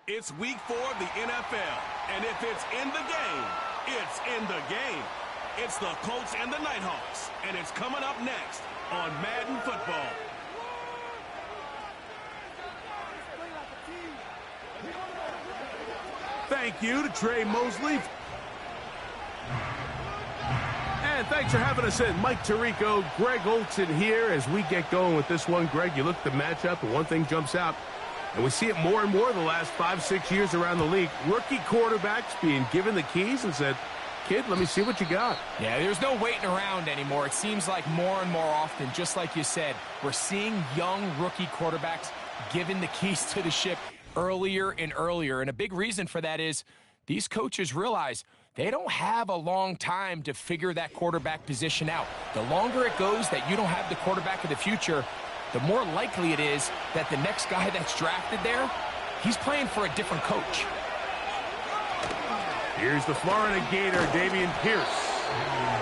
It's week 4 of the NFL, and if it's in the game, it's in the game. It's the Colts and the Nighthawks, and it's coming up next on Madden Football. Thank you to Trey Mosley. And thanks for having us in. Mike Tirico, Greg Olson here as we get going with this one. Greg, you look at the matchup, and one thing jumps out. And we see it more and more the last 5-6 years around the league. Rookie quarterbacks being given the keys and said, kid, let me see what you got. Yeah, there's no waiting around anymore. It seems like more and more often, just like you said, we're seeing young rookie quarterbacks given the keys to the ship earlier and earlier. And a big reason for that is these coaches realize they don't have a long time to figure that quarterback position out. The longer it goes that you don't have the quarterback of the future, the more likely it is that the next guy that's drafted there, he's playing for a different coach. Here's the Florida Gator, Dameon Pierce.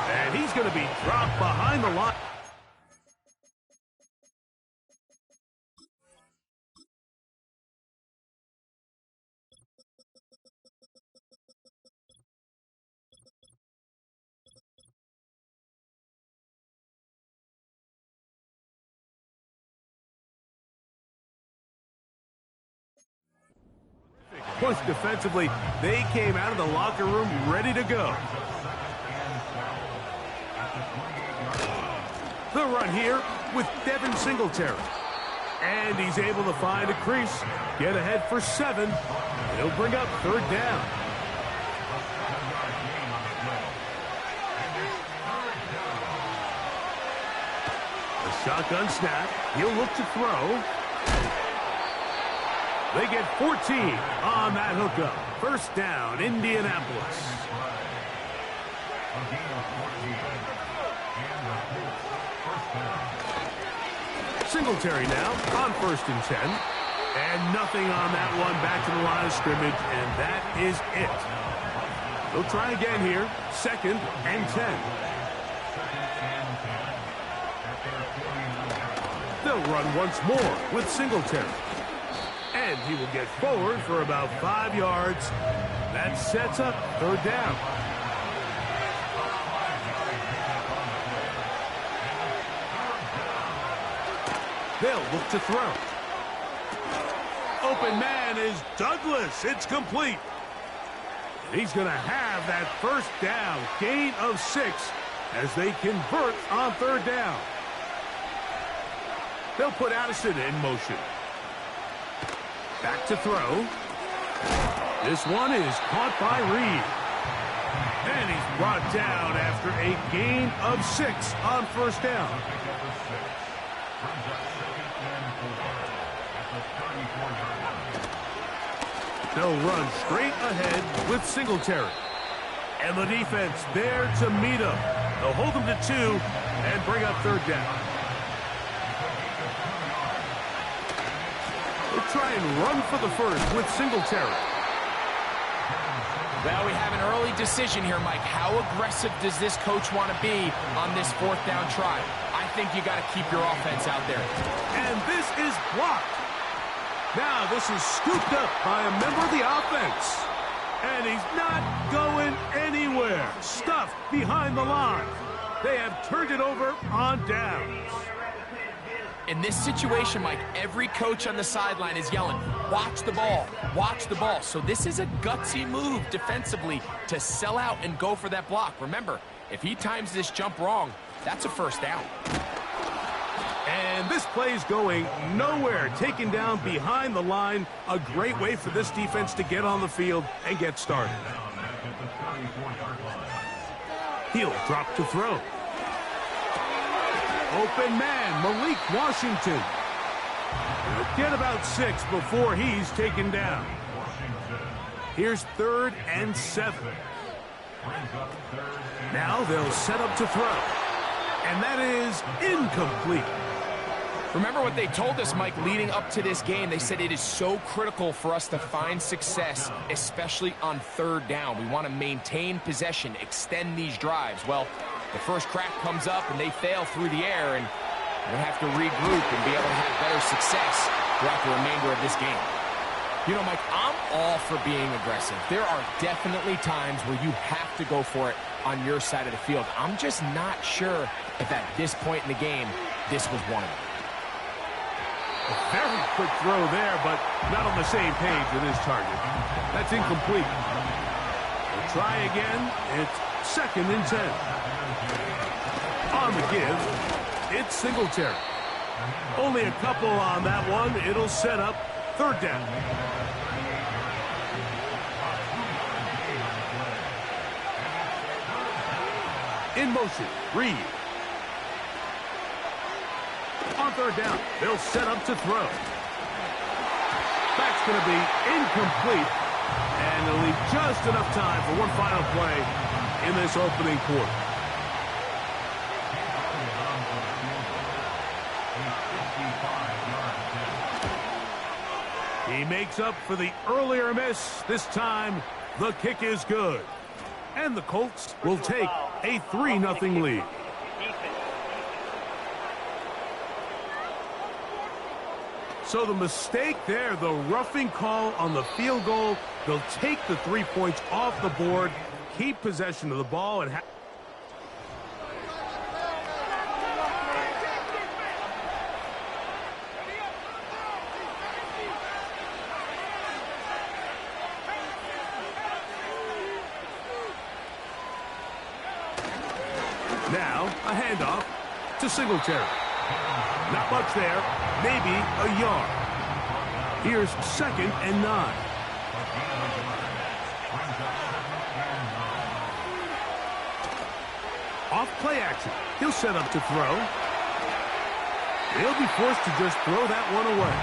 And he's going to be dropped behind the line. Plus, defensively, they came out of the locker room ready to go. The run here with Devin Singletary. And he's able to find a crease, get ahead for 7. He'll bring up 3rd down. The shotgun snap. He'll look to throw. They get 14 on that hookup. 1st down, Indianapolis. Singletary now on 1st and 10. And nothing on that one. Back to the line of scrimmage, and that is it. They'll try again here. 2nd and 10. They'll run once more with Singletary. And he will get forward for about 5 yards. That sets up 3rd down. They'll look to throw. Open man is Douglas. It's complete. And he's going to have that 1st down. Gain of 6 as they convert on 3rd down. They'll put Addison in motion. Back to throw. This one is caught by Reed. And he's brought down after a gain of 6 on 1st down. They'll run straight ahead with Singletary. And the defense there to meet him. They'll hold him to 2 and bring up 3rd down. Try and run for the 1st with Singletary. Well, we have an early decision here, Mike. How aggressive does this coach want to be on this 4th down try? I think you got to keep your offense out there. And this is blocked. Now this is scooped up by a member of the offense. And he's not going anywhere. Stuffed behind the line. They have turned it over on downs. In this situation, Mike, every coach on the sideline is yelling, watch the ball, watch the ball. So this is a gutsy move defensively to sell out and go for that block. Remember, if he times this jump wrong, that's a 1st down. And this play's going nowhere. Taken down behind the line. A great way for this defense to get on the field and get started. He'll drop to throw. Open man, Malik Washington. He'll get about 6 before he's taken down. Here's 3rd and 7. Now they'll set up to throw. And that is incomplete. Remember what they told us, Mike, leading up to this game. They said it is so critical for us to find success, especially on 3rd down. We want to maintain possession, extend these drives. Well, the first crack comes up and they fail through the air, and we'll have to regroup and be able to have better success throughout the remainder of this game. You know, Mike, I'm all for being aggressive. There are definitely times where you have to go for it on your side of the field. I'm just not sure if at this point in the game, this was one of them. A very quick throw there, but not on the same page with his target. That's incomplete. We'll try again. It's 2nd and 10. On the give, it's Singletary. Only a couple on that one. It'll set up 3rd down. In motion, Reed. On 3rd down, they'll set up to throw. That's going to be incomplete, and they'll leave just enough time for one final play in this opening quarter. He makes up for the earlier miss. This time, the kick is good. And the Colts will take a 3-0 lead. So the mistake there, the roughing call on the field goal, they'll take the 3 points off the board, keep possession of the ball, and now a handoff to Singletary. Not much there, maybe a yard. Here's 2nd and 9. Off play action. He'll set up to throw. They'll be forced to just throw that one away.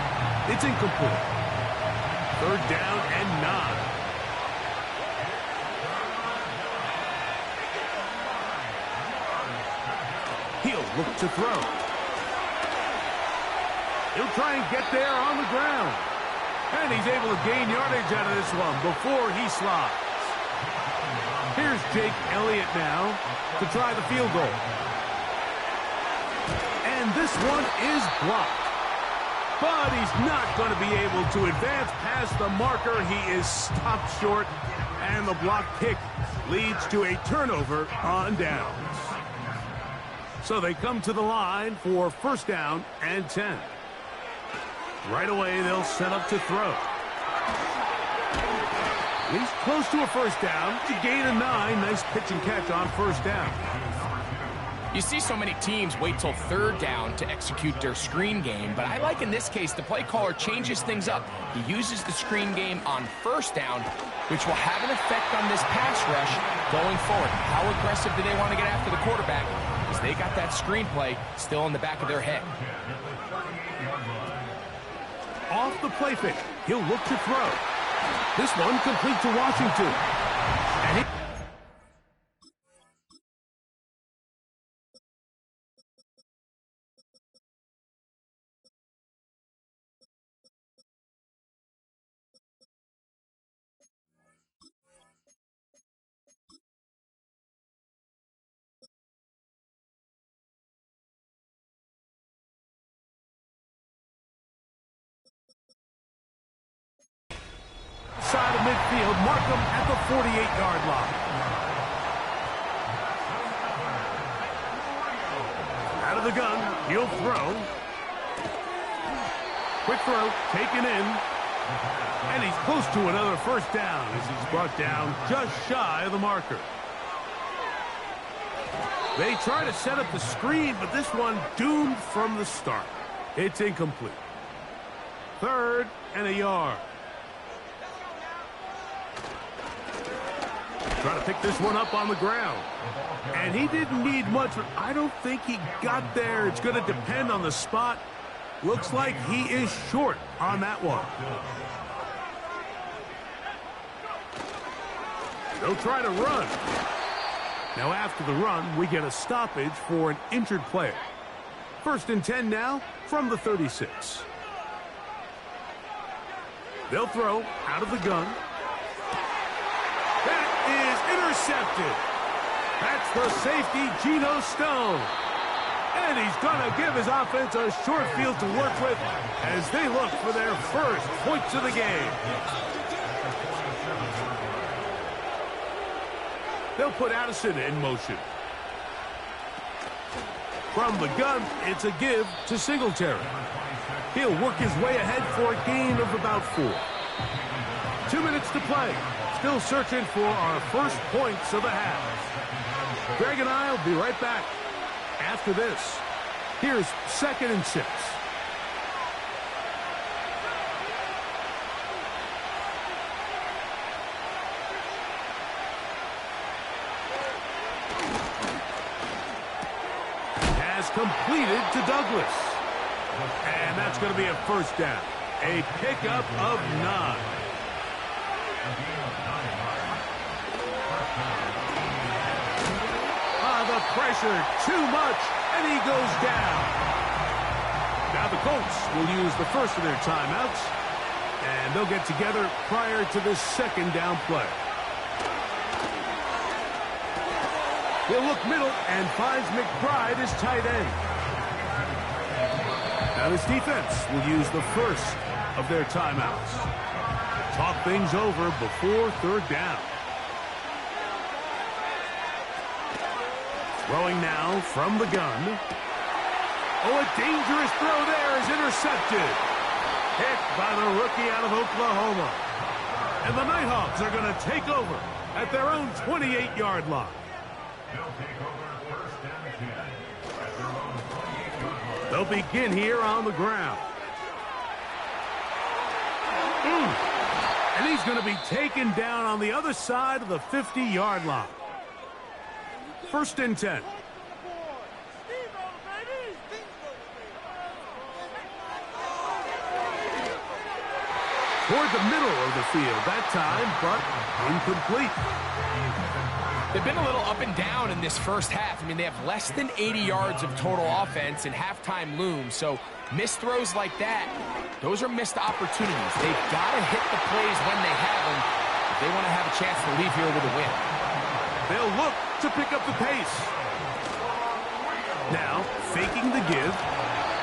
It's incomplete. 3rd down and 9. He'll look to throw. He'll try and get there on the ground. And he's able to gain yardage out of this one before he slides. Here's Jake Elliott now to try the field goal. And this one is blocked. But he's not going to be able to advance past the marker. He is stopped short. And the block kick leads to a turnover on downs. So they come to the line for 1st down and 10. Right away, they'll set up to throw. He's close to a 1st down. To gain a 9. Nice pitch and catch on 1st down. You see so many teams wait till 3rd down to execute their screen game, but I like in this case the play caller changes things up. He uses the screen game on 1st down, which will have an effect on this pass rush going forward. How aggressive do they want to get after the quarterback? Because they got that screenplay still in the back of their head. Off the play fake, he'll look to throw. This one complete to Washington. And side of midfield, Markham at the 48-yard line. Out of the gun, he'll throw. Quick throw, taken in. And he's close to another 1st down as he's brought down just shy of the marker. They try to set up the screen, but this one doomed from the start. It's incomplete. 3rd and a yard. Trying to pick this one up on the ground. And he didn't need much, but I don't think he got there. It's going to depend on the spot. Looks like he is short on that one. They'll try to run. Now after the run, we get a stoppage for an injured player. 1st and 10 now from the 36. They'll throw out of the gun. Intercepted. That's the safety, Geno Stone. And he's going to give his offense a short field to work with as they look for their first points of the game. They'll put Addison in motion. From the gun, it's a give to Singletary. He'll work his way ahead for a gain of about 4. 2 minutes to play. Still searching for our first points of the half. Greg and I will be right back after this. Here's 2nd and 6. Has completed to Douglas. And that's going to be a first down. A pickup of 9. The pressure, too much, and he goes down. Now the Colts will use the first of their timeouts, and they'll get together prior to this 2nd down play. He'll look middle and finds McBride as tight end. Now this defense will use the first of their timeouts. Talk things over before 3rd down. Throwing now from the gun. Oh, a dangerous throw there is intercepted. Picked by the rookie out of Oklahoma. And the Nighthawks are going to take over at their own 28-yard line. They'll begin here on the ground. And he's going to be taken down on the other side of the 50-yard line. 1st and 10. Toward the middle of the field that time, but incomplete. They've been a little up and down in this first half. I mean, they have less than 80 yards of total offense and halftime looms. So missed throws like that, those are missed opportunities. They've got to hit the plays when they have them if they want to have a chance to leave here with a win. They'll look to pick up the pace. Now, faking the give.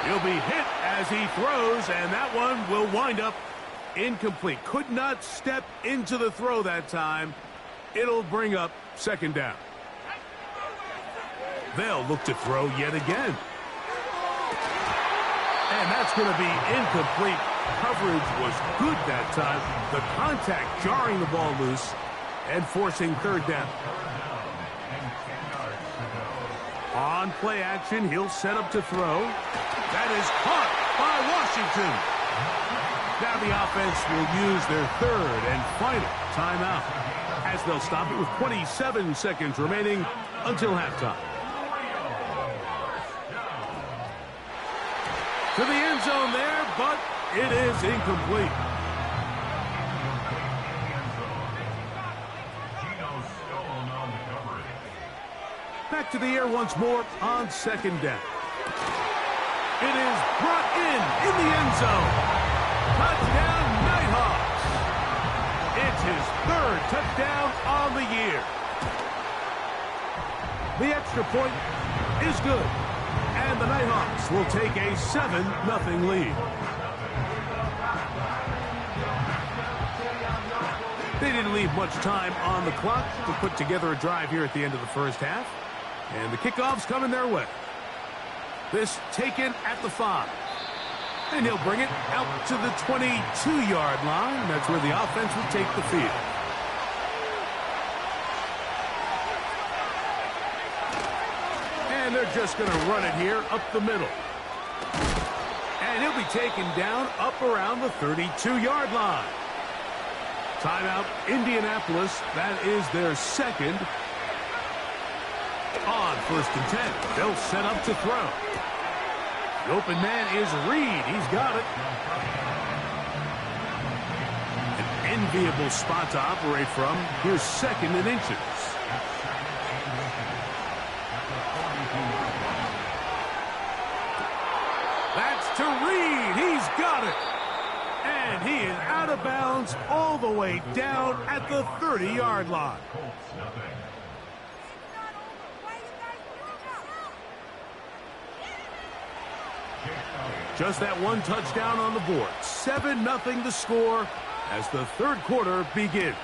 He'll be hit as he throws, and that one will wind up incomplete. Could not step into the throw that time. It'll bring up 2nd down. They'll look to throw yet again. And that's going to be incomplete. Coverage was good that time. The contact jarring the ball loose and forcing 3rd down. On play action, he'll set up to throw. That is caught by Washington. Now the offense will use their 3rd and final timeout, as they'll stop it with 27 seconds remaining until halftime. To the end zone there, but it is incomplete. Back to the air once more on 2nd down. It is brought in the end zone. Touchdown, Nighthawks. It's his 3rd touchdown on the year. The extra point is good, and the Nighthawks will take a 7-0 lead. They didn't leave much time on the clock to put together a drive here at the end of the first half. And the kickoff's coming their way. This taken at the 5. And he'll bring it out to the 22-yard line. That's where the offense will take the field. And they're just going to run it here up the middle. And he'll be taken down up around the 32-yard line. Timeout, Indianapolis. That is their 2nd. On 1st and 10, they'll set up to throw. The open man is Reed. He's got it. An enviable spot to operate from. Here's 2nd and inches. That's to Reed. He's got it. And he is out of bounds all the way down at the 30-yard line. Just that one touchdown on the board. 7-0 the score as the third quarter begins.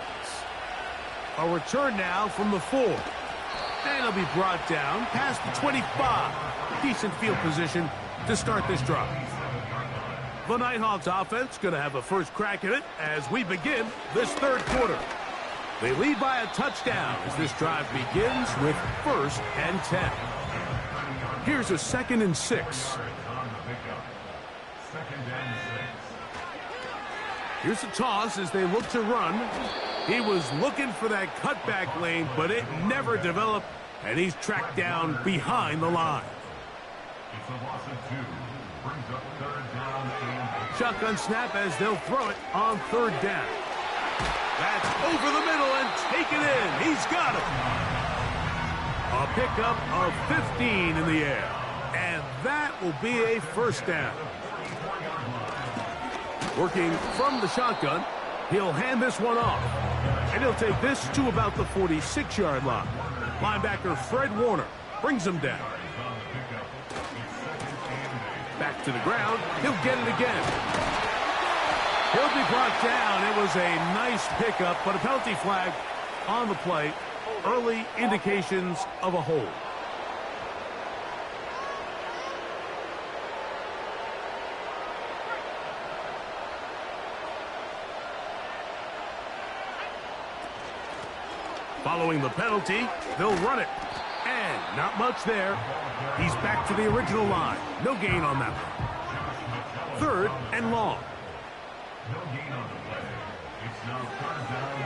A return now from the 4. And it'll be brought down past the 25. Decent field position to start this drive. The Nighthawks offense going to have a first crack at it as we begin this third quarter. They lead by a touchdown as this drive begins with 1st and 10. Here's a 2nd and 6. Here's a toss as they look to run. He was looking for that cutback lane, but it never developed, and he's tracked down behind the line. It's a loss of 2. Brings up 3rd down. Shotgun snap as they'll throw it on 3rd down. That's over the middle and taken in. He's got it. A pickup of 15 in the air. And that will be a 1st down. Working from the shotgun, he'll hand this one off. And he'll take this to about the 46-yard line. Linebacker Fred Warner brings him down. Back to the ground. He'll get it again. He'll be brought down. It was a nice pickup, but a penalty flag on the play. Early indications of a hold. Following the penalty, they'll run it. And not much there. He's back to the original line. No gain on that one. 3rd and long. No gain on the play. It's now 3rd down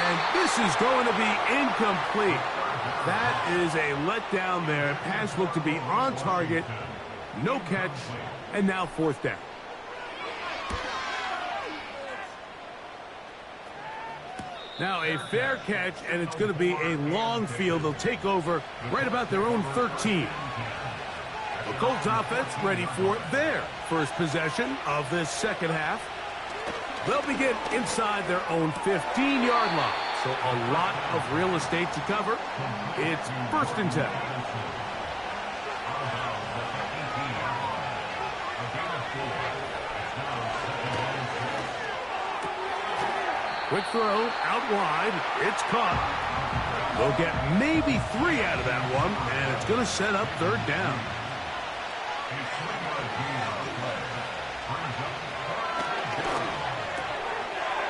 and this is going to be incomplete. That is a letdown there. Pass looked to be on target. No catch. And now 4th down. Now a fair catch, and it's going to be a long field. They'll take over right about their own 13. The Colts offense ready for their first possession of this second half. They'll begin inside their own 15-yard line. So a lot of real estate to cover. It's 1st and 10. Quick throw, out wide, it's caught. They'll get maybe 3 out of that one, and it's going to set up 3rd down.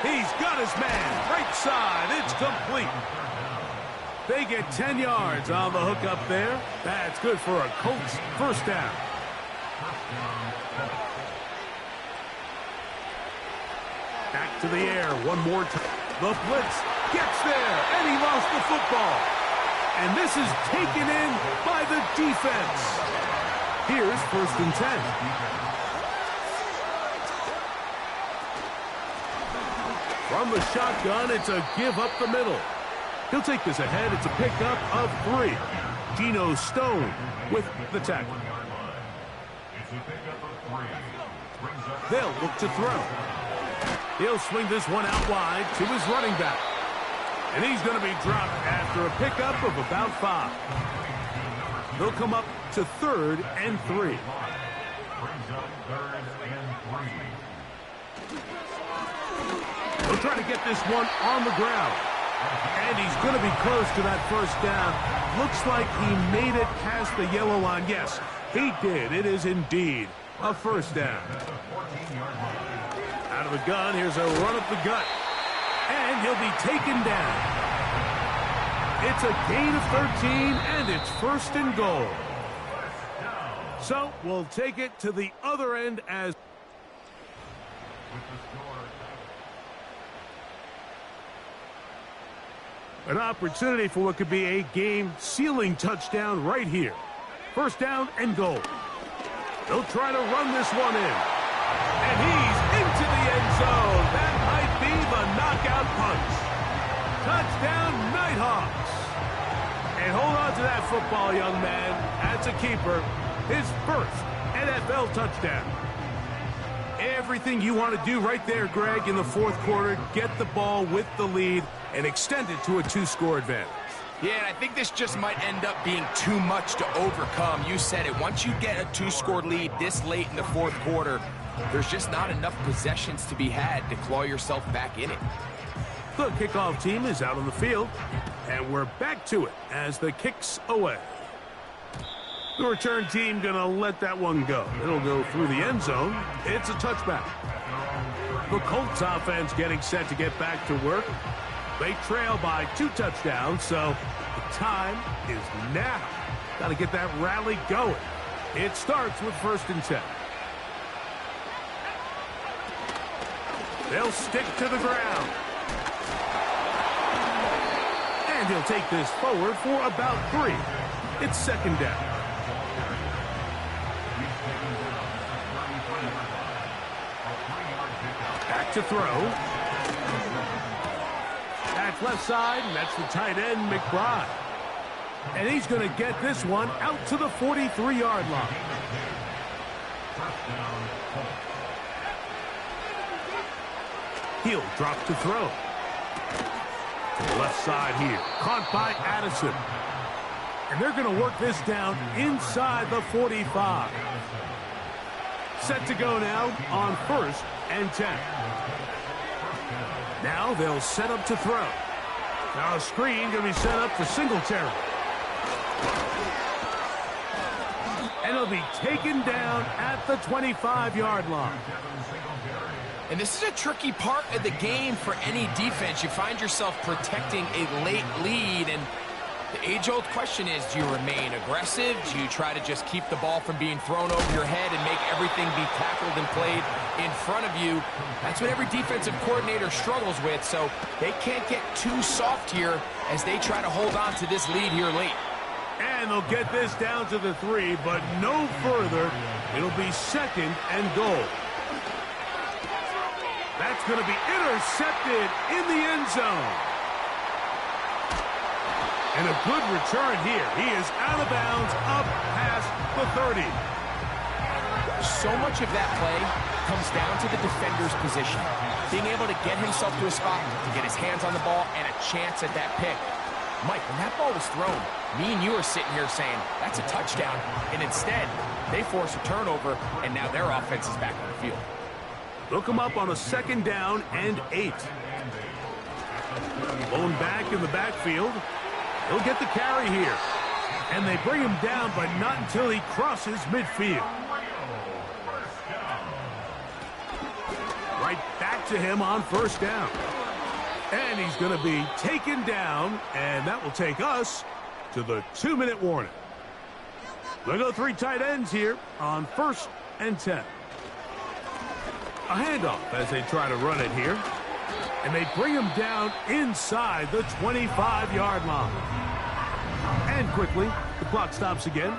He's got his man, right side, it's complete. They get 10 yards on the hook up there. That's good for a Colts 1st down. Back to the air one more time. The blitz gets there, and he lost the football. And this is taken in by the defense. Here's 1st and 10. From the shotgun, it's a give up the middle. He'll take this ahead. It's a pickup of 3. Geno Stone with the tackle. They'll look to throw. He'll swing this one out wide to his running back. And he's going to be dropped after a pickup of about 5. They'll come up to 3rd and 3. They'll try to get this one on the ground. And he's going to be close to that 1st down. Looks like he made it past the yellow line. Yes, he did. It is indeed a 1st down. Out of the gun, here's a run up the gut. And he'll be taken down. It's a gain of 13, and it's 1st and goal. So we'll take it to the other end as an opportunity for what could be a game-sealing touchdown right here. 1st down and goal. They'll try to run this one in. And he's into the end zone. That might be the knockout punch. Touchdown, Nighthawks. And hold on to that football, young man. That's a keeper. His 1st NFL touchdown. Everything you want to do right there, Greg, in the 4th quarter. Get the ball with the lead and extend it to a 2-score advantage. Yeah, and I think this just might end up being too much to overcome. You said it. Once you get a two-score lead this late in the fourth quarter, there's just not enough possessions to be had to claw yourself back in it. The kickoff team is out on the field, and we're back to it as the kick's away. The return team going to let that one go. It'll go through the end zone. It's a touchback. The Colts offense getting set to get back to work. They trail by 2 touchdowns, so the time is now. Got to get that rally going. It starts with 1st and 10. They'll stick to the ground. And he'll take this forward for about 3. It's 2nd down. Back to throw. Back left side, and that's the tight end, McBride. And he's going to get this one out to the 43-yard line. He'll drop to throw. To the left side here. Caught by Addison. And they're going to work this down inside the 45. Set to go now on 1st and 10. Now they'll set up to throw. Now a screen going to be set up to Singletary. And he'll be taken down at the 25-yard line. And this is a tricky part of the game for any defense. You find yourself protecting a late lead, and the age-old question is, do you remain aggressive? Do you try to just keep the ball from being thrown over your head and make everything be tackled and played in front of you? That's what every defensive coordinator struggles with, so they can't get too soft here as they try to hold on to this lead here late. And they'll get this down to the 3, but no further. It'll be 2nd and goal. That's going to be intercepted in the end zone. And a good return here. He is out of bounds up past the 30. So much of that play comes down to the defender's position. Being able to get himself to a spot, to get his hands on the ball, and a chance at that pick. Mike, when that ball was thrown, me and you are sitting here saying, that's a touchdown. And instead, they force a turnover, and now their offense is back on the field. Look him up on a 2nd down and 8. Blown back in the backfield. He'll get the carry here. And they bring him down, but not until he crosses midfield. Right back to him on 1st down. And he's going to be taken down, and that will take us to the 2-minute warning. They'll go 3 tight ends here on 1st and 10. A handoff as they try to run it here. And they bring him down inside the 25-yard line. And quickly, the clock stops again.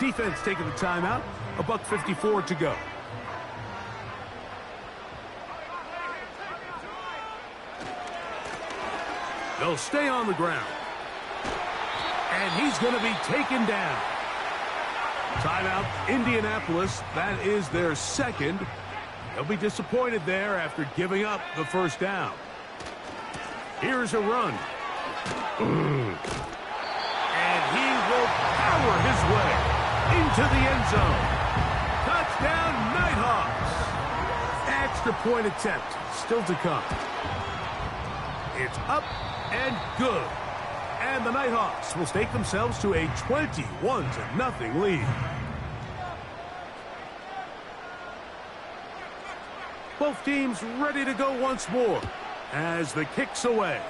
Defense taking the timeout. $1:54 to go. They'll stay on the ground. And he's going to be taken down. Timeout, Indianapolis. That is their 2nd. They'll be disappointed there after giving up the 1st down. Here's a run. And he will power his way into the end zone. Touchdown, Nighthawks. Extra point attempt still to come. It's up and good. And the Nighthawks will stake themselves to a 21-0 lead. Both teams ready to go once more as the kick's away.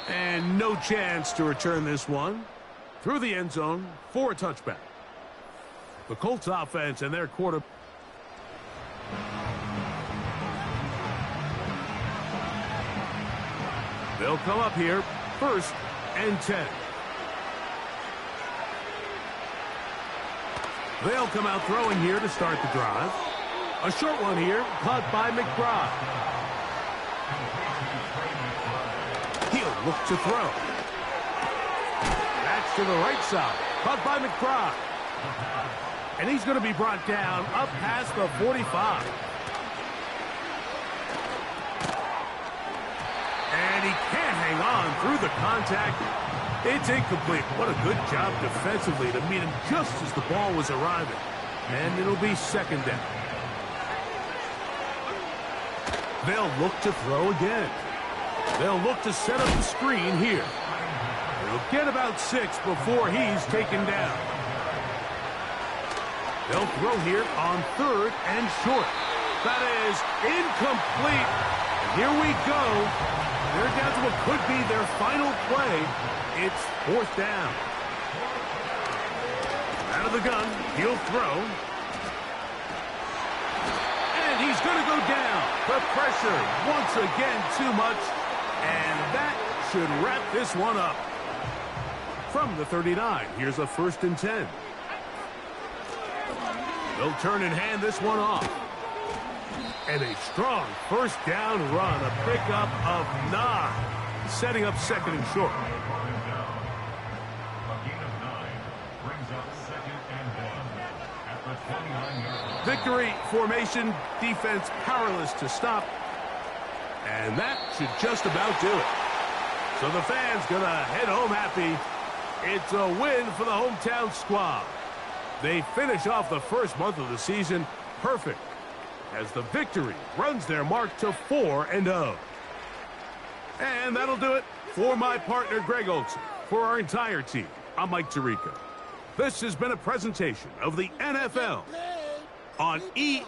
And no chance to return this one through the end zone for a touchback. The Colts offense and their quarterback. They'll come up here 1st and 10. They'll come out throwing here to start the drive. A short one here, caught by McBride. He'll look to throw. That's to the right side, caught by McBride. And he's going to be brought down up past the 45. And he can't hang on through the contact. It's incomplete. What a good job defensively to meet him just as the ball was arriving. And it'll be second down. They'll look to throw again. They'll look to set up the screen here. They'll get about 6 before he's taken down. They'll throw here on 3rd and short. That is incomplete. Here we go. They're down to what could be their final play. It's 4th down. Out of the gun, he'll throw. And he's going to go down. The pressure once again too much. And that should wrap this one up. From the 39, here's a 1st and 10. They'll turn and hand this one off. And a strong 1st down run, a pickup of 9. Setting up 2nd and short. Victory formation, defense powerless to stop. And that should just about do it. So the fans gonna head home happy. It's a win for the hometown squad. They finish off the first month of the season perfect as the victory runs their mark to 4-0. And that'll do it for my partner Greg Olson. For our entire team, I'm Mike Tirico. This has been a presentation of the NFL on EA.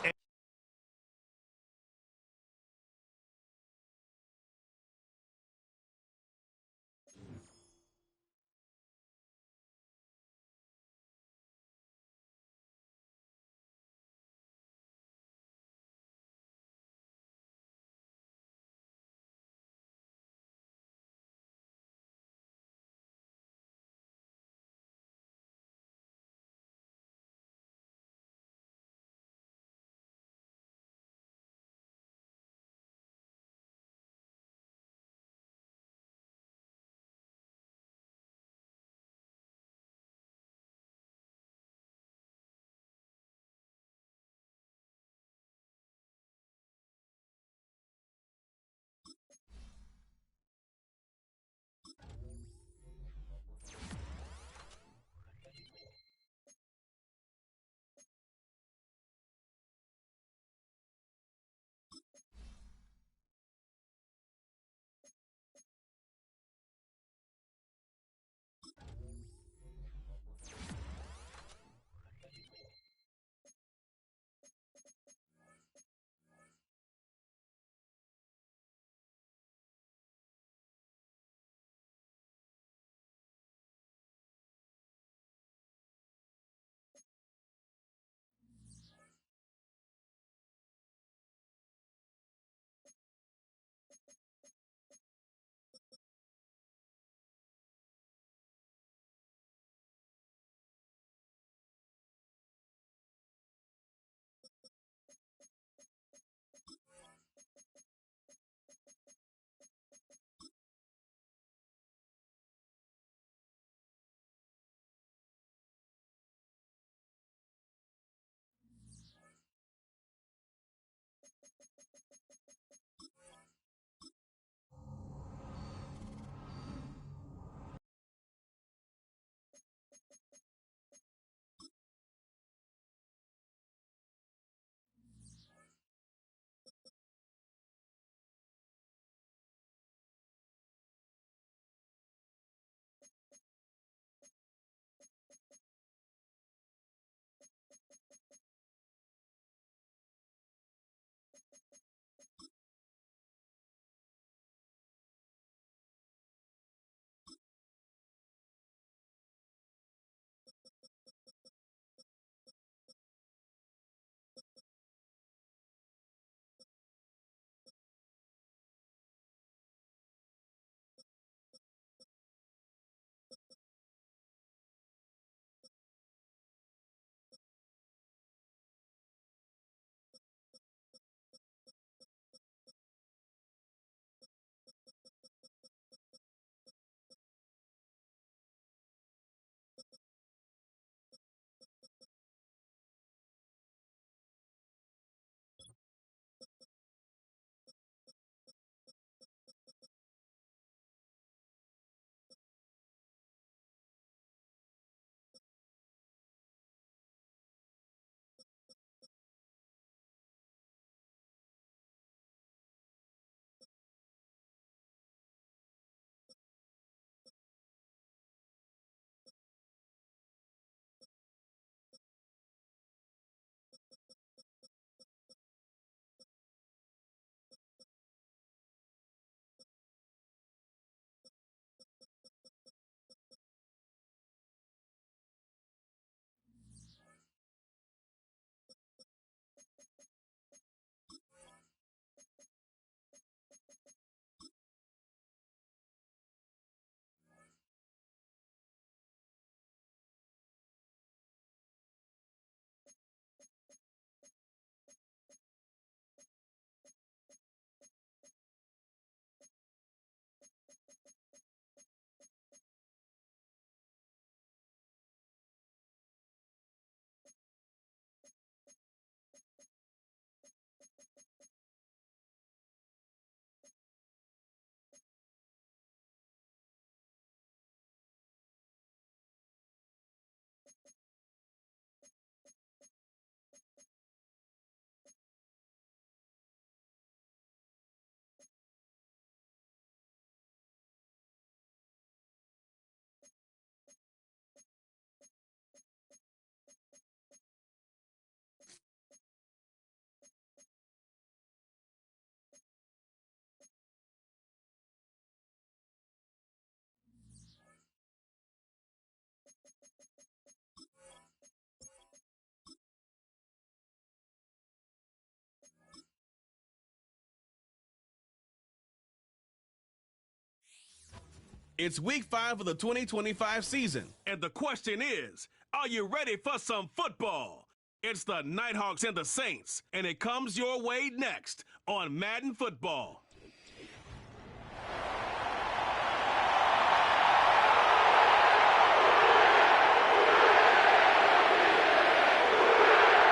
It's week 5 of the 2025 season, and the question is, are you ready for some football? It's the Nighthawks and the Saints, and it comes your way next on Madden Football.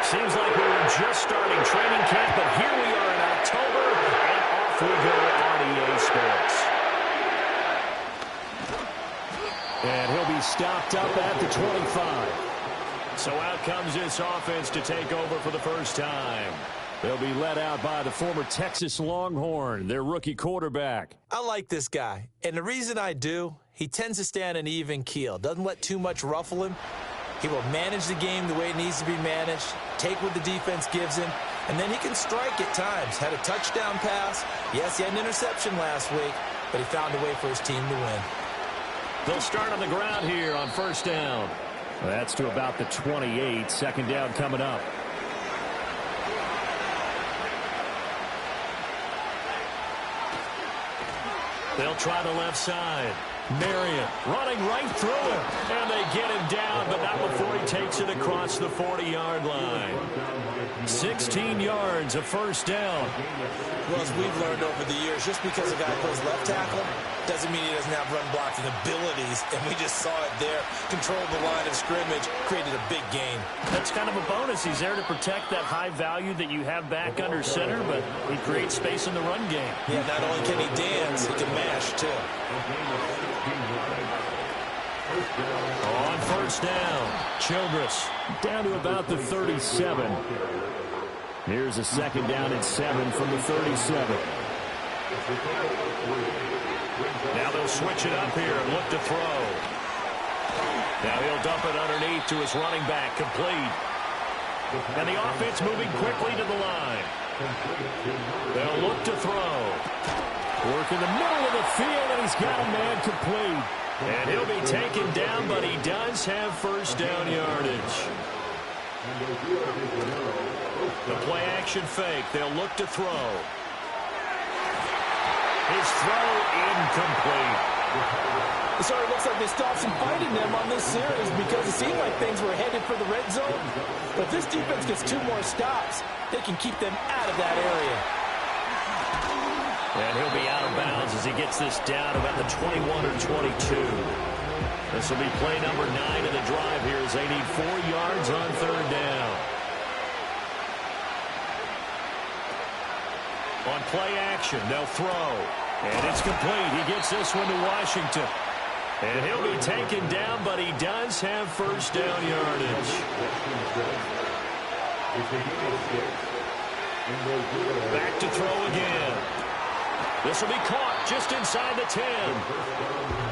Seems like we were just starting training camp, but here we are in October, and off we go on EA Sports. And he'll be stopped up at the 25. So out comes this offense to take over for the first time. They'll be led out by the former Texas Longhorn, their rookie quarterback. I like this guy, and the reason I do, he tends to stay on an even keel, doesn't let too much ruffle him. He will manage the game the way it needs to be managed, take what the defense gives him, and then he can strike at times. Had a touchdown pass. Yes, he had an interception last week, but he found a way for his team to win. They'll start on the ground here on first down. That's to about the 28. Second down coming up. They'll try the left side. Marion running right through him. And they get him down, but not before he takes it across the 40-yard line. 16 yards, a first down. Well, as we've learned over the years, just because a guy plays left tackle doesn't mean he doesn't have run blocking abilities, and we just saw it there. Controlled the line of scrimmage, created a big gain. That's kind of a bonus. He's there to protect that high value that you have back under center, but he creates space in the run game. Yeah, not only can he dance, he can mash, too. On first down, Childress down to about the 37. Here's a second down and 7 from the 37. Now they'll switch it up here and look to throw. Now he'll dump it underneath to his running back, complete. And the offense moving quickly to the line. They'll look to throw. Work in the middle of the field, and he's got a man complete. And he'll be taken down, but he does have first down yardage. The play action fake. They'll look to throw. His throw incomplete. It sort of looks like they stopped some fight in them on this series because it seemed like things were headed for the red zone. But if this defense gets 2 more stops, they can keep them out of that area. And he'll be out of bounds as he gets this down about the 21 or 22. This will be play number 9 of the drive here as they need 4 yards on third down. On play action, they'll throw. And it's complete. He gets this one to Washington. And he'll be taken down, but he does have first down yardage. Back to throw again. This will be caught just inside the 10.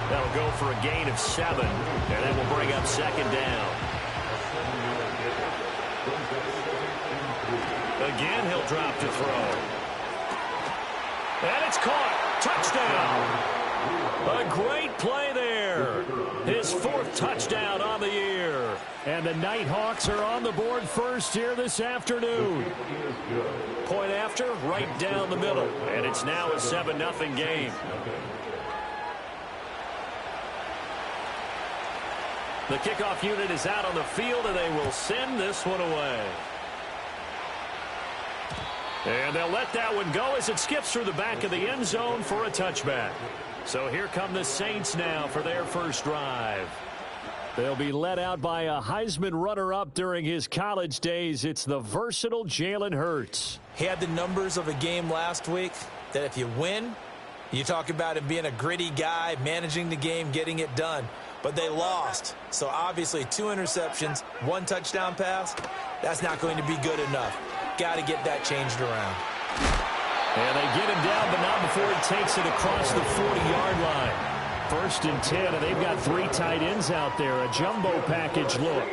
That'll go for a gain of 7, and that will bring up second down. Again, he'll drop to throw. And it's caught. Touchdown. A great play there. His 4th touchdown on the year. And the Nighthawks are on the board first here this afternoon. Point after, right down the middle. And it's now a 7-0 game. The kickoff unit is out on the field, and they will send this one away. And they'll let that one go as it skips through the back of the end zone for a touchback. So here come the Saints now for their first drive. They'll be led out by a Heisman runner-up during his college days. It's the versatile Jalen Hurts. He had the numbers of a game last week that if you win, you talk about him being a gritty guy, managing the game, getting it done. But they lost. So obviously 2 interceptions, 1 touchdown pass, that's not going to be good enough. Got to get that changed around. And they get him down, but not before he takes it across the 40-yard line. 1st and 10, and they've got 3 tight ends out there. A jumbo package look.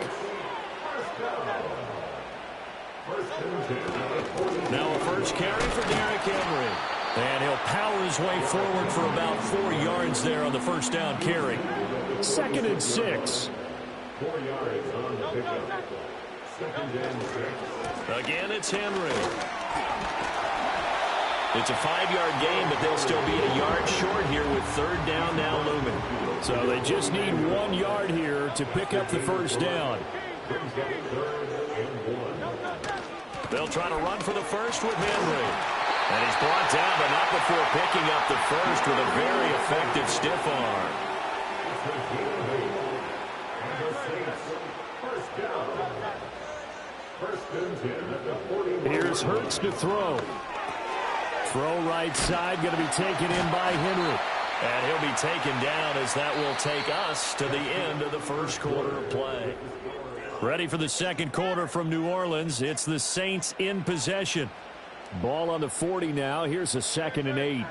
Now a first carry for Derrick Henry. And he'll power his way forward for about 4 yards there on the first down carry. 2nd and 6. 4 yards on the pickup. 2nd and 6. Again, it's Henry. It's a 5-yard gain, but they'll still be a yard short here with third down now looming. So they just need 1 yard here to pick up the first down. They'll try to run for the first with Henry. And he's brought down, but not before picking up the first with a very effective stiff arm. Here's Hurts to throw. Throw right side, going to be taken in by Henry. And he'll be taken down as that will take us to the end of the first quarter of play. Ready for the second quarter from New Orleans. It's the Saints in possession. Ball on the 40 now. Here's a 2nd and 8.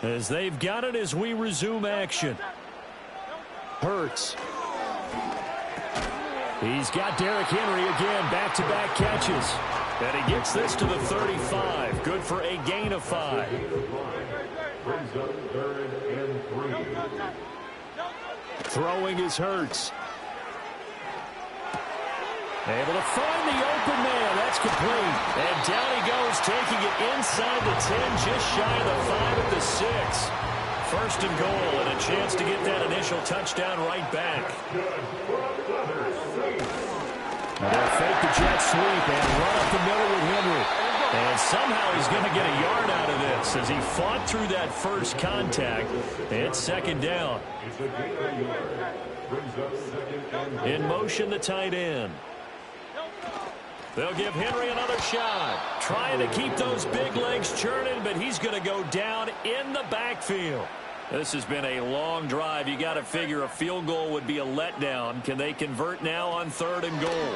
As they've got it as we resume action. Hurts. He's got Derrick Henry again. Back-to-back catches. And he gets this to the 35. Good for a gain of 5. Throwing is Hurts. Able to find the open man. That's complete. And down he goes, taking it inside the 10, just shy of the 5 at the 6. First and goal, and a chance to get that initial touchdown right back. They'll fake the jet sweep and run up the middle with Henry. And somehow he's going to get a yard out of this as he fought through that first contact. It's second down. In motion, the tight end. They'll give Henry another shot. Trying to keep those big legs churning, but he's going to go down in the backfield. This has been a long drive. You got to figure a field goal would be a letdown. Can they convert now on 3rd and goal?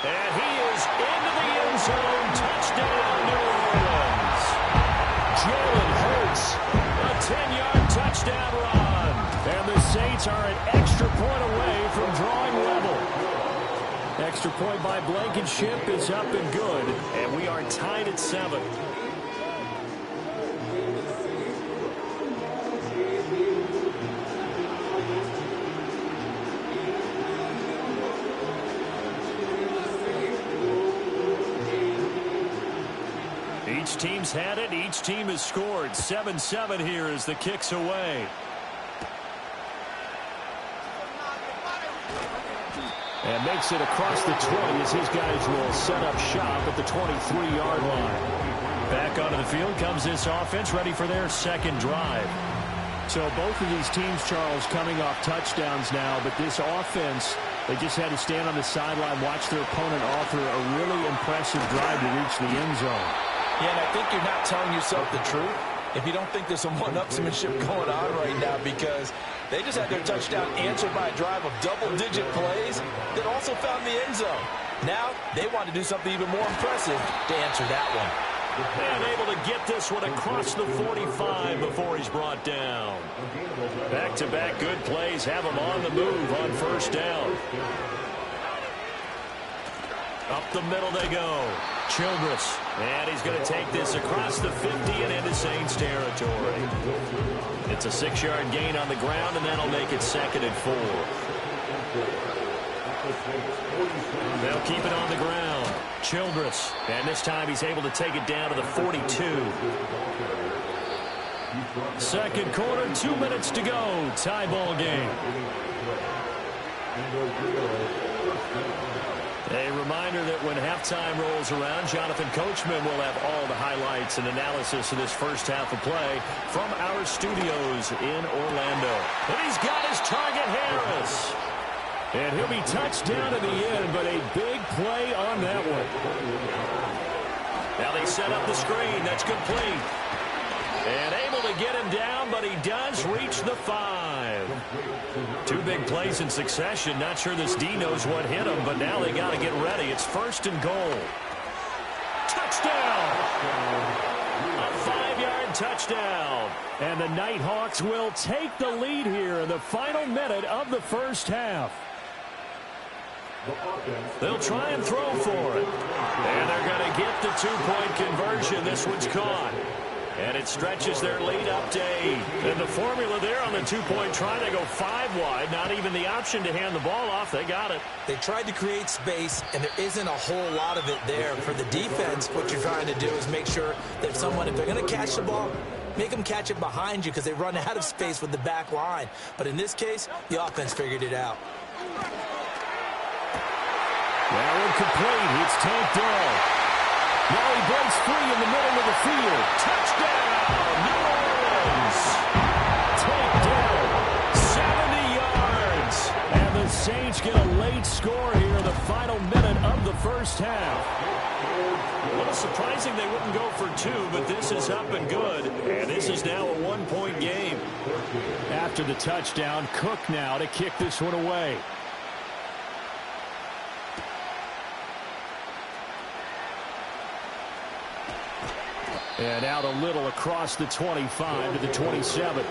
And he is into the end zone. Touchdown, New Orleans. Jalen Hurts. A 10-yard touchdown run. And the Saints are an extra point away from drawing level. Extra point by Blankenship is up and good. And we are tied at 7. Each team's had it. Each team has scored. 7-7 here as the kick's away. And makes it across the 20 as his guys will set up shop at the 23-yard line. Back onto the field comes this offense, ready for their second drive. So both of these teams, Charles, coming off touchdowns now, but this offense, they just had to stand on the sideline, watch their opponent author a really impressive drive to reach the end zone. Yeah, and I think you're not telling yourself the truth if you don't think there's some one-upsmanship going on right now, because they just had their touchdown answered by a drive of double-digit plays that also found the end zone. Now they want to do something even more impressive to answer that one. And able to get this one across the 45 before he's brought down. Back-to-back good plays have him on the move on first down. Up the middle they go. Childress. And he's going to take this across the 50 and into Saints territory. It's a 6-yard gain on the ground, and that'll make it 2nd and 4. They'll keep it on the ground. Childress. And this time he's able to take it down to the 42. Second quarter, 2 minutes to go. Tie ball game. A reminder that when halftime rolls around, Jonathan Coachman will have all the highlights and analysis of this first half of play from our studios in Orlando. And he's got his target, Harris. And he'll be touched down at the end, but a big play on that one. Now they set up the screen. That's complete. And able to get him down, but he does reach the 5. 2 big plays in succession. Not sure this D knows what hit him, but now they got to get ready. It's 1st and goal. Touchdown! A 5-yard touchdown. And the Nighthawks will take the lead here in the final minute of the first half. They'll try and throw for it. And they're going to get the 2-point conversion. This one's caught. And it stretches their lead up to 8. And the formula there on the two-point try, they go 5 wide. Not even the option to hand the ball off. They got it. They tried to create space, and there isn't a whole lot of it there. For the defense, what you're trying to do is make sure that if they're going to catch the ball, make them catch it behind you because they run out of space with the back line. But in this case, the offense figured it out. Now incomplete. It's Tank Dell. Now he breaks free in the middle of the field. Touchdown, New Orleans. Tank Dell, 70 yards. And the Saints get a late score here in the final minute of the first half. A little surprising they wouldn't go for 2, but this is up and good. And this is now a 1-point game. After the touchdown, Cook now to kick this one away. And out a little across the 25 to the 27.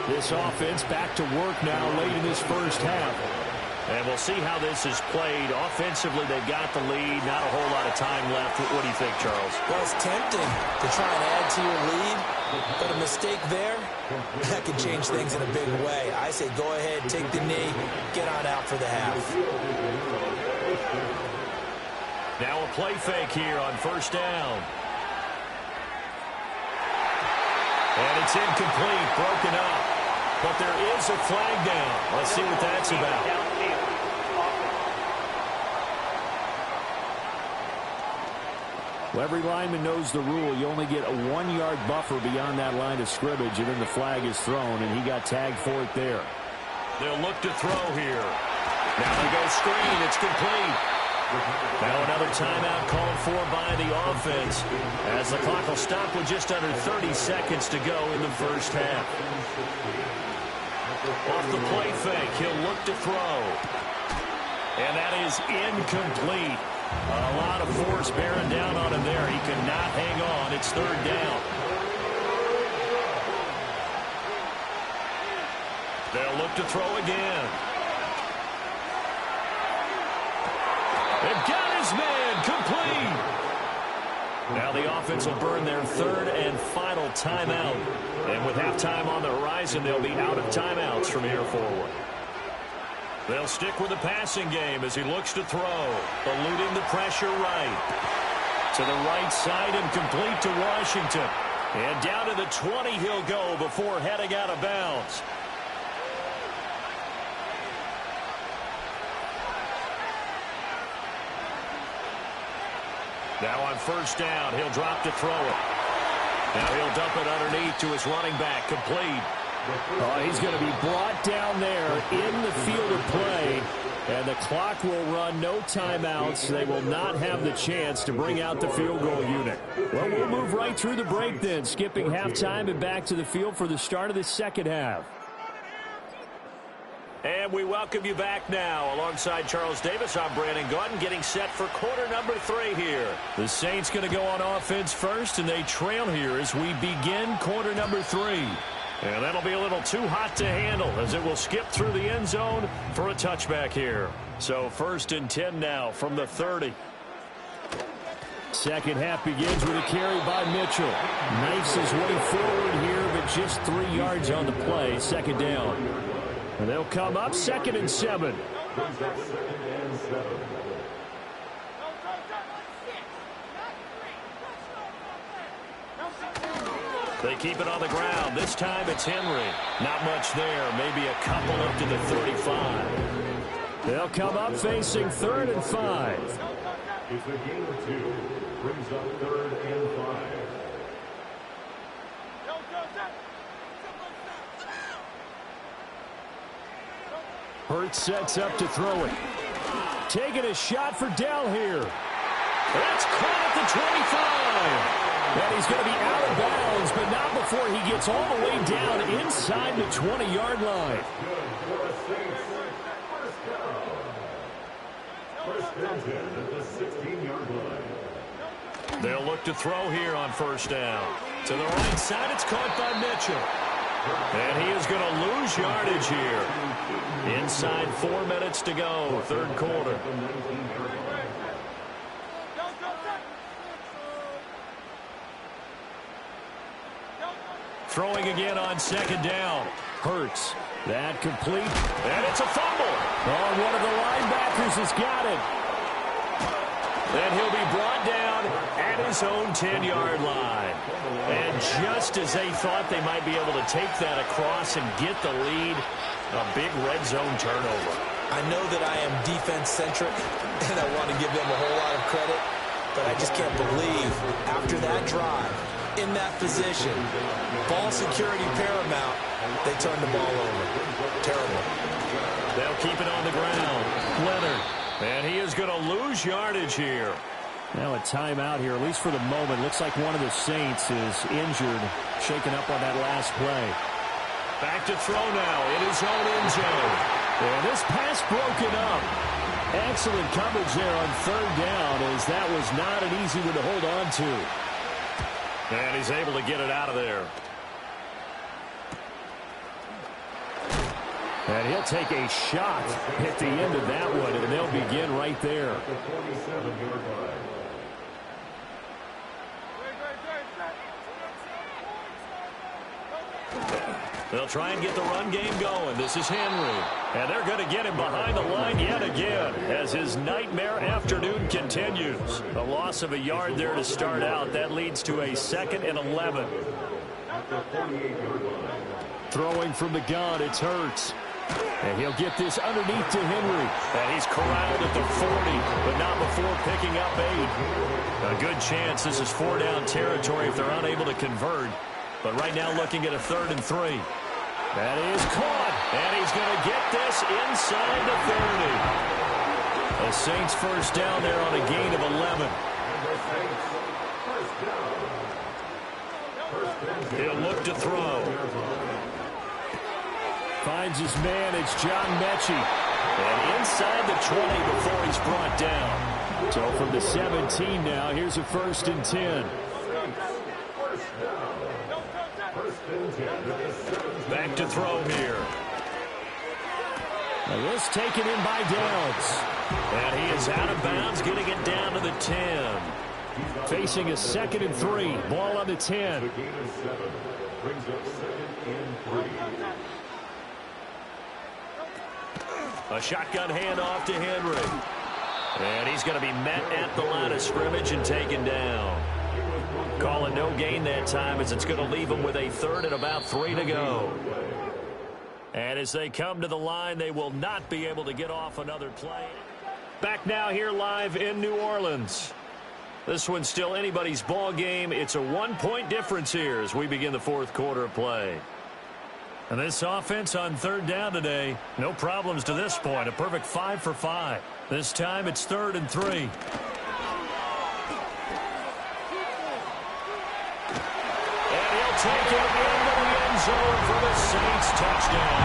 This offense back to work now late in this first half. And we'll see how this is played. Offensively, they've got the lead. Not a whole lot of time left. What do you think, Charles? Well, it's tempting to try and add to your lead, but a mistake there, that could change things in a big way. I say go ahead, take the knee, get on out for the half. Now a play fake here on first down. And it's incomplete, broken up. But there is a flag down. Let's see what that's about. Well, every lineman knows the rule. You only get a 1-yard buffer beyond that line of scrimmage, and then the flag is thrown, and he got tagged for it there. They'll look to throw here. Now they go screen. It's complete. Now another timeout called for by the offense as the clock will stop with just under 30 seconds to go in the first half. Off the play fake, he'll look to throw. And that is incomplete. A lot of force bearing down on him there. He cannot hang on. It's third down. They'll look to throw again. They've got his man complete. Now the offense will burn their third and final timeout. And with halftime on the horizon, they'll be out of timeouts from here forward. They'll stick with the passing game as he looks to throw. Eluding the pressure right. To the right side and complete to Washington. And down to the 20 he'll go before heading out of bounds. Now on first down, he'll drop to throw it. Now he'll dump it underneath to his running back, complete. Oh, he's going to be brought down there in the field of play, and the clock will run, no timeouts. They will not have the chance to bring out the field goal unit. Well, we'll move right through the break then, skipping halftime and back to the field for the start of the second half. And we welcome you back now. Alongside Charles Davis, I'm Brandon Gaudin, getting set for quarter number 3 here. The Saints going to go on offense first, and they trail here as we begin quarter number 3. And that'll be a little too hot to handle as it will skip through the end zone for a touchback here. So first and 10 now from the 30. Second half begins with a carry by Mitchell. Knifes his way forward here, but just 3 yards on the play. Second down. And they'll come up second and 7. They keep it on the ground. This time it's Henry. Not much there. Maybe a couple up to the 35. They'll come up facing 3rd and 5. It's a gain of 2. Brings up 3rd and 5. Hurts sets up to throw it. Taking a shot for Dell here. That's caught at the 25. And he's going to be out of bounds, but not before he gets all the way down inside the 20-yard line. First and 10 at the 16-yard line. They'll look to throw here on first down. To the right side, it's caught by Mitchell. And he is going to lose yardage here. Inside 4 minutes to go, third quarter. Throwing again on second down. Hurts. That complete. And it's a fumble. Oh, one of the linebackers has got it. And he'll be brought down at his own 10-yard line. And just as they thought they might be able to take that across and get the lead, a big red zone turnover. I know that I am defense-centric, and I want to give them a whole lot of credit, but I just can't believe after that drive, in that position, ball security paramount, they turned the ball over. Terrible. They'll keep it on the ground. Leonard. And he is going to lose yardage here. Now a timeout here, at least for the moment. Looks like one of the Saints is injured, shaken up on that last play. Back to throw now in his own end zone. And this pass broken up. Excellent coverage there on third down, as that was not an easy one to hold on to. And he's able to get it out of there. And he'll take a shot at the end of that one, and they'll begin right there. They'll try and get the run game going. This is Henry. And they're going to get him behind the line yet again as his nightmare afternoon continues. A loss of a yard there to start out. That leads to a 2nd and 11. Throwing from the gun, it's Hurts. And he'll get this underneath to Henry. And he's corralled at the 40, but not before picking up 8. A good chance this is 4-down territory if they're unable to convert. But right now looking at a 3rd and 3. That is caught. And he's going to get this inside the 30. The Saints first down there on a gain of 11. He'll look to throw. Finds his man, it's John Mechie. And inside the 20 before he's brought down. So from the 17 now, here's a 1st and 10. Back to throw here. Now this taken in by Downs. And he is out of bounds, getting it down to the 10. Facing a 2nd and 3. Ball on the 10. A shotgun handoff to Henry. And he's going to be met at the line of scrimmage and taken down. Calling no gain that time, as it's going to leave him with a 3rd and about 3 to go. And as they come to the line, they will not be able to get off another play. Back now here live in New Orleans. This one's still anybody's ball game. It's a 1-point difference here as we begin the 4th quarter of play. And this offense on 3rd down today, no problems to this point. A perfect 5 for 5. This time it's 3rd and 3. And he'll take it into the end zone for the Saints touchdown.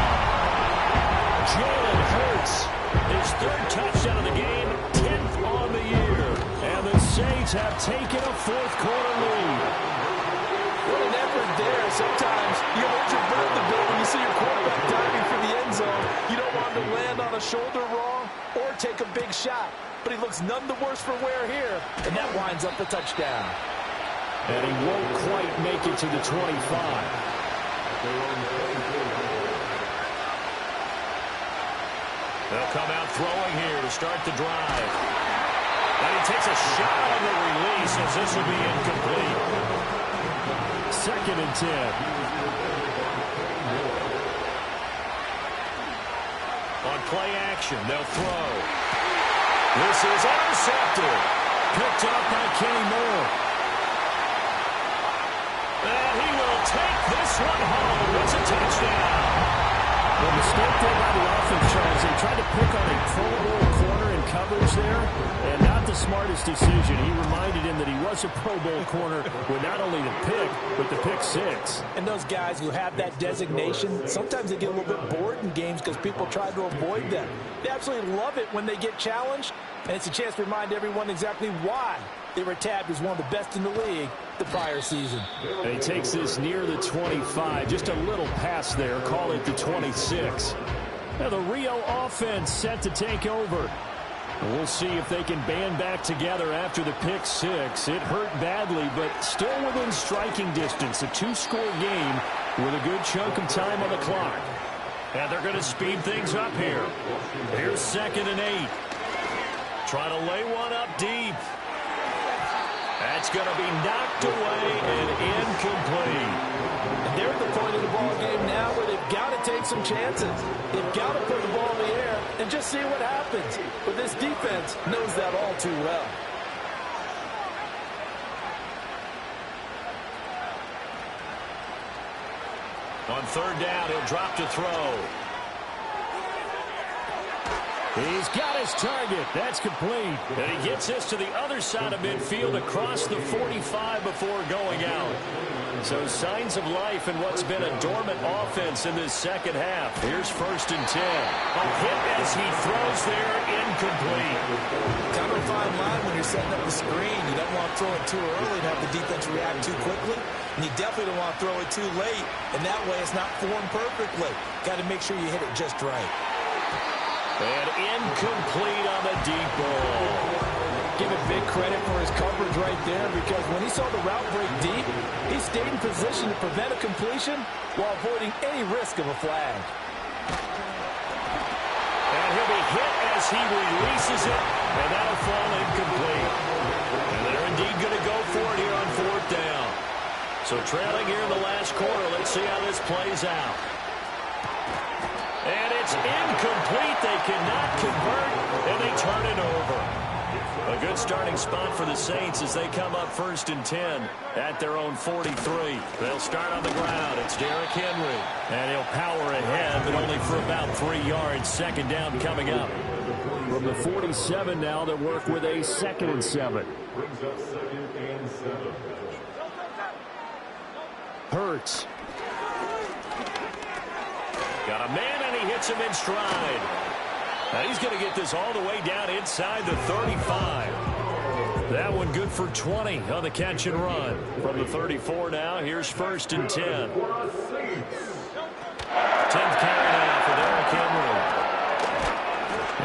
Jalen Hurts, his 3rd touchdown of the game, 10th on the year. And the Saints have taken a 4th quarter lead. What an effort there. Sometimes you hold your breath a bit when you see your quarterback diving for the end zone. You don't want him to land on a shoulder wrong or take a big shot. But he looks none the worse for wear here. And that winds up the touchdown. And he won't quite make it to the 25. They'll come out throwing here to start the drive. And he takes a shot on the release as this will be incomplete. 2nd and 10. On play action, they'll throw. This is intercepted. Picked up by Kenny Moore. And he will take this one home. It's a touchdown. The mistake there by the offense, Charles, they tried to pick on a Pro Bowl corner in coverage there, and not the smartest decision. He reminded him that he was a Pro Bowl corner with not only the pick, but the pick 6. And those guys who have that designation, sometimes they get a little bit bored in games because people try to avoid them. They absolutely love it when they get challenged, and it's a chance to remind everyone exactly why they were tabbed as one of the best in the league the prior season. And he takes this near the 25. Just a little pass there. Call it the 26. Now the Rio offense set to take over. We'll see if they can band back together after the pick six. It hurt badly, but still within striking distance. A two-score game with a good chunk of time on the clock. And they're going to speed things up here. Here's 2nd and 8. Trying to lay one up deep. That's going to be knocked away and incomplete. And they're at the point of the ball game now where they've got to take some chances. They've got to put the ball in the air and just see what happens. But this defense knows that all too well. On 3rd down, he'll drop to throw. He's got his target. That's complete. And he gets this to the other side of midfield across the 45 before going out. So signs of life in what's been a dormant offense in this second half. Here's 1st and 10. A hit as he throws there, incomplete. Kind of a fine line when you're setting up the screen. You don't want to throw it too early and have the defense react too quickly. And you definitely don't want to throw it too late. And that way it's not formed perfectly. Got to make sure you hit it just right. And incomplete on the deep ball. Give it big credit for his coverage right there, because when he saw the route break deep, he stayed in position to prevent a completion while avoiding any risk of a flag. And he'll be hit as he releases it, and that'll fall incomplete. And they're indeed going to go for it here on 4th down. So trailing here in the last quarter, let's see how this plays out. And it's incomplete. They cannot convert, and they turn it over. A good starting spot for the Saints as they come up 1st and 10 at their own 43. They'll start on the ground. It's Derrick Henry. And he'll power ahead, but only for about 3 yards. 2nd down coming up. From the 47 now, they'll work with a 2nd and 7. Hurts. Got a man, and he hits him in stride. And he's going to get this all the way down inside the 35. That one good for 20 on the catch and run. From the 34 now, here's 1st and 10. 10th carry now for Derrick Henry.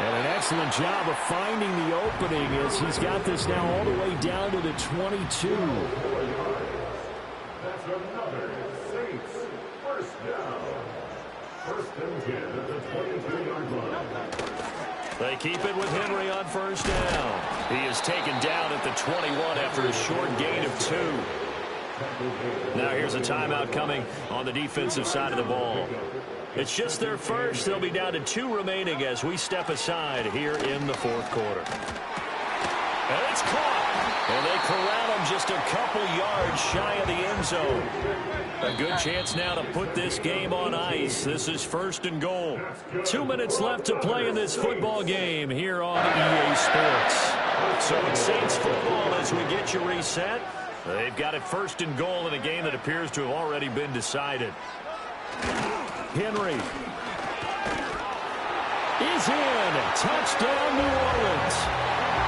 And an excellent job of finding the opening as he's got this now all the way down to the 22. That's another Saints first down. 1st and 10 at the 22-yard line. They keep it with Henry on 1st down. He is taken down at the 21 after a short gain of 2. Now here's a timeout coming on the defensive side of the ball. It's just their first. They'll be down to 2 remaining as we step aside here in the 4th quarter. And it's caught. And they corral him just a couple yards shy of the end zone. A good chance now to put this game on ice. This is 1st and goal. 2 minutes left to play in this football game here on EA Sports. So it's Saints football as we get you reset. They've got it 1st and goal in a game that appears to have already been decided. Henry is in. Touchdown, New Orleans.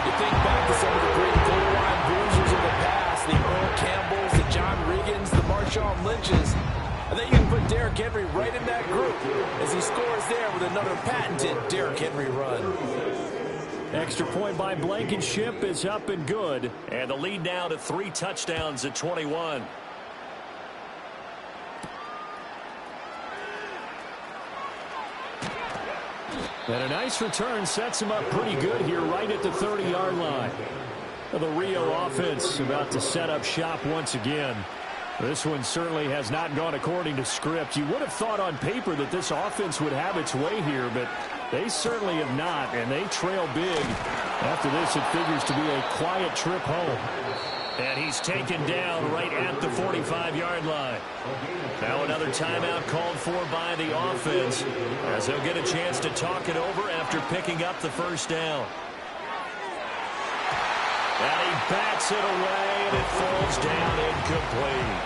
You think back to some of the great goal line bruisers of the past, the Earl Campbells, the John Riggins, the Marshawn Lynches. I think you can put Derrick Henry right in that group as he scores there with another patented Derrick Henry run. Extra point by Blankenship is up and good. And the lead now to 3 touchdowns at 21. And a nice return sets him up pretty good here right at the 30-yard line. The Rio offense about to set up shop once again. This one certainly has not gone according to script. You would have thought on paper that this offense would have its way here, but they certainly have not, and they trail big. After this, it figures to be a quiet trip home. And he's taken down right at the 45-yard line. Now another timeout called for by the offense as they'll get a chance to talk it over after picking up the 1st down. And he bats it away, and it falls down incomplete.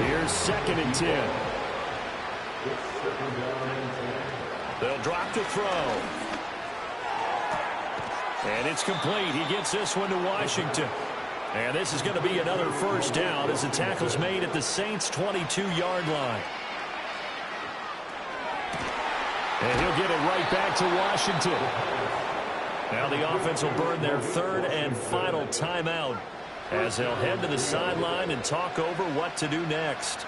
Here's 2nd and 10. They'll drop to throw. And it's complete. He gets this one to Washington. And this is going to be another 1st down as the tackle's made at the Saints' 22-yard line. And he'll get it right back to Washington. Now the offense will burn their third and final timeout as they'll head to the sideline and talk over what to do next.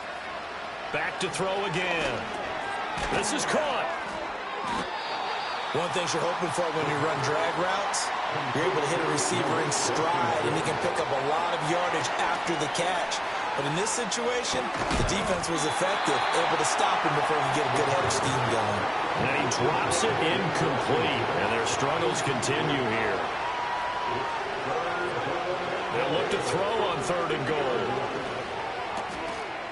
Back to throw again. This is caught. One thing you're hoping for when you run drag routes, you're able to hit a receiver in stride, and he can pick up a lot of yardage after the catch. But in this situation, the defense was effective, able to stop him before he could get a good head of steam going. And he drops it incomplete, and their struggles continue here. They'll look to throw on 3rd and goal.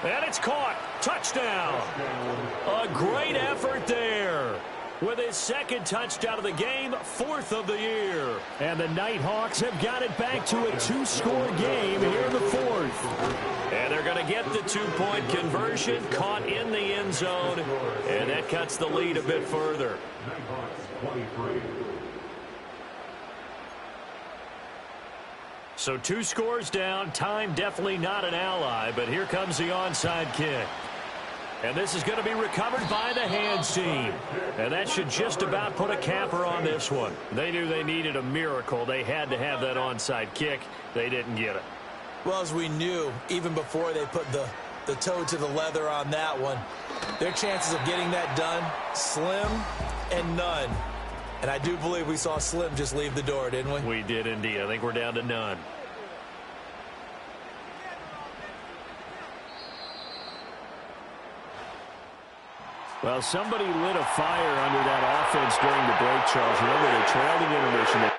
And it's caught. Touchdown. A great effort there. With his second touchdown of the game, 4th of the year. And the Nighthawks have got it back to a 2-score game here in the 4th. And they're going to get the 2-point conversion, caught in the end zone, and that cuts the lead a bit further. So 2 scores down, time definitely not an ally, but here comes the onside kick. And this is going to be recovered by the hands team. And that should just about put a capper on this one. They knew they needed a miracle. They had to have that onside kick. They didn't get it. Well, as we knew, even before they put the toe to the leather on that one, their chances of getting that done, slim and none. And I do believe we saw Slim just leave the door, didn't we? We did indeed. I think we're down to none. Well, somebody lit a fire under that offense during the break, Charles. Remember, they trailed in intermission. They